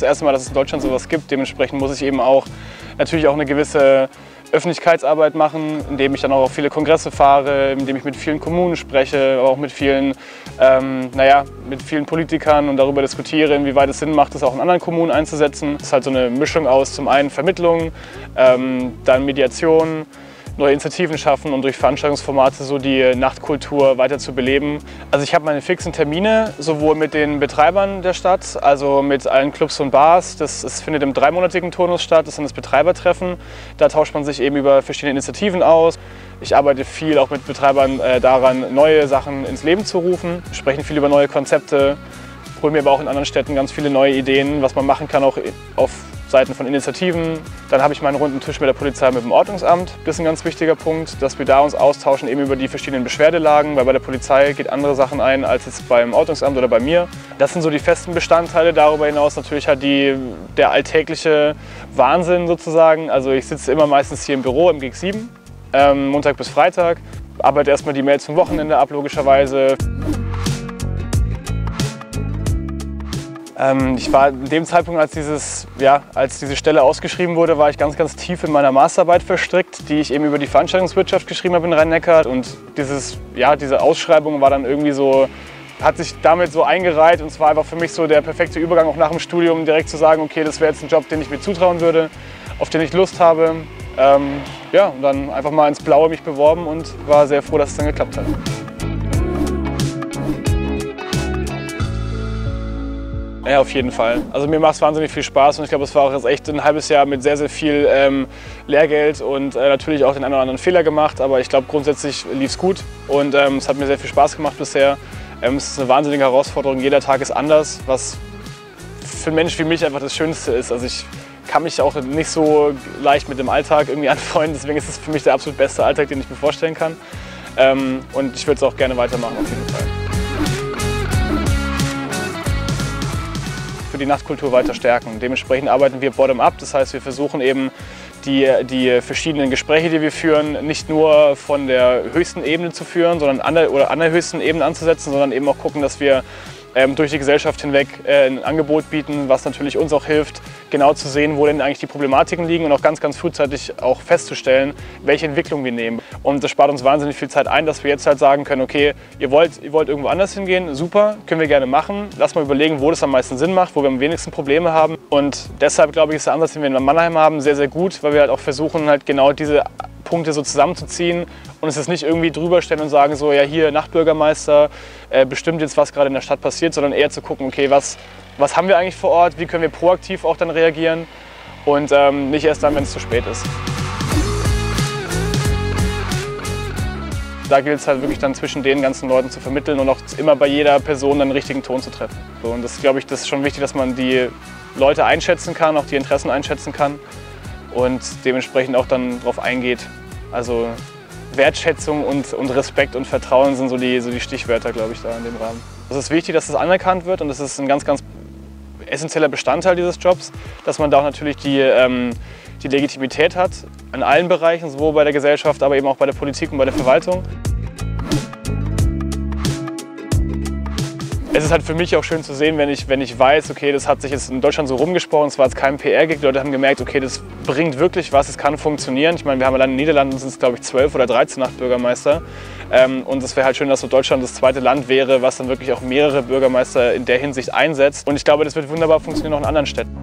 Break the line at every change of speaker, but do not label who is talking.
das erste Mal, dass es in Deutschland sowas gibt. Dementsprechend muss ich eben auch natürlich auch eine gewisse Öffentlichkeitsarbeit machen, indem ich dann auch auf viele Kongresse fahre, indem ich mit vielen Kommunen spreche, aber auch mit vielen, mit vielen Politikern und darüber diskutiere, inwieweit es Sinn macht, das auch in anderen Kommunen einzusetzen. Das ist halt so eine Mischung aus zum einen Vermittlung, dann Mediation, neue Initiativen schaffen und durch Veranstaltungsformate so die Nachtkultur weiter zu beleben. Also ich habe meine fixen Termine, sowohl mit den Betreibern der Stadt, also mit allen Clubs und Bars. Das findet im 3-monatigen Turnus statt, das ist dann das Betreibertreffen. Da tauscht man sich eben über verschiedene Initiativen aus. Ich arbeite viel auch mit Betreibern daran, neue Sachen ins Leben zu rufen. Wir sprechen viel über neue Konzepte, holen mir aber auch in anderen Städten ganz viele neue Ideen, was man machen kann, auch auf Seiten von Initiativen. Dann habe ich meinen runden Tisch mit der Polizei, mit dem Ordnungsamt. Das ist ein ganz wichtiger Punkt, dass wir da uns austauschen eben über die verschiedenen Beschwerdelagen, weil bei der Polizei geht andere Sachen ein als jetzt beim Ordnungsamt oder bei mir. Das sind so die festen Bestandteile. Darüber hinaus natürlich halt der alltägliche Wahnsinn sozusagen. Also ich sitze immer meistens hier im Büro im GIG 7, Montag bis Freitag, arbeite erstmal die Mails zum Wochenende ab, logischerweise. Ich war in dem Zeitpunkt, als diese Stelle ausgeschrieben wurde, war ich ganz, ganz tief in meiner Masterarbeit verstrickt, die ich eben über die Veranstaltungswirtschaft geschrieben habe in Rhein-Neckar. Und diese Ausschreibung war dann irgendwie so, hat sich damit so eingereiht und es war einfach für mich so der perfekte Übergang auch nach dem Studium, direkt zu sagen, okay, das wäre jetzt ein Job, den ich mir zutrauen würde, auf den ich Lust habe. Und dann einfach mal ins Blaue mich beworben und war sehr froh, dass es dann geklappt hat. Ja, auf jeden Fall. Also mir macht es wahnsinnig viel Spaß und ich glaube, es war auch jetzt echt ein halbes Jahr mit sehr, sehr viel Lehrgeld und natürlich auch den einen oder anderen Fehler gemacht, aber ich glaube, grundsätzlich lief es gut und es hat mir sehr viel Spaß gemacht bisher. Es ist eine wahnsinnige Herausforderung, jeder Tag ist anders, was für einen Mensch wie mich einfach das Schönste ist. Also ich kann mich auch nicht so leicht mit dem Alltag irgendwie anfreunden, deswegen ist es für mich der absolut beste Alltag, den ich mir vorstellen kann. Und ich würde es auch gerne weitermachen, auf jeden Fall. Die Nachtkultur weiter stärken. Dementsprechend arbeiten wir bottom-up, das heißt, wir versuchen eben die verschiedenen Gespräche, die wir führen, nicht nur von der höchsten Ebene zu führen, sondern an der höchsten Ebene anzusetzen, sondern eben auch gucken, dass wir durch die Gesellschaft hinweg ein Angebot bieten, was natürlich uns auch hilft, genau zu sehen, wo denn eigentlich die Problematiken liegen und auch ganz, ganz frühzeitig auch festzustellen, welche Entwicklung wir nehmen. Und das spart uns wahnsinnig viel Zeit ein, dass wir jetzt halt sagen können, okay, ihr wollt irgendwo anders hingehen, super, können wir gerne machen. Lass mal überlegen, wo das am meisten Sinn macht, wo wir am wenigsten Probleme haben. Und deshalb, glaube ich, ist der Ansatz, den wir in Mannheim haben, sehr, sehr gut, weil wir halt auch versuchen, halt genau diese Punkte so zusammenzuziehen und es ist nicht irgendwie drüber stellen und sagen so, ja hier Nachtbürgermeister bestimmt jetzt, was gerade in der Stadt passiert, sondern eher zu gucken, okay, was haben wir eigentlich vor Ort, wie können wir proaktiv auch dann reagieren und nicht erst dann, wenn es zu spät ist. Da gilt es halt wirklich dann zwischen den ganzen Leuten zu vermitteln und auch immer bei jeder Person dann den richtigen Ton zu treffen. So, und das glaube ich, das ist schon wichtig, dass man die Leute einschätzen kann, auch die Interessen einschätzen kann und dementsprechend auch dann darauf eingeht. Also Wertschätzung und Respekt und Vertrauen sind so die Stichwörter, glaube ich, da in dem Rahmen. Es ist wichtig, dass das anerkannt wird und das ist ein ganz, ganz essentieller Bestandteil dieses Jobs, dass man da auch natürlich die Legitimität hat, in allen Bereichen, sowohl bei der Gesellschaft, aber eben auch bei der Politik und bei der Verwaltung. Es ist halt für mich auch schön zu sehen, wenn ich weiß, okay, das hat sich jetzt in Deutschland so rumgesprochen, es war jetzt kein PR-Gig, die Leute haben gemerkt, okay, das bringt wirklich was, es kann funktionieren. Ich meine, wir haben allein in den Niederlanden sind es, glaube ich, 12 oder 13 Nachtbürgermeister. Und es wäre halt schön, dass so Deutschland das zweite Land wäre, was dann wirklich auch mehrere Bürgermeister in der Hinsicht einsetzt. Und ich glaube, das wird wunderbar funktionieren auch in anderen Städten.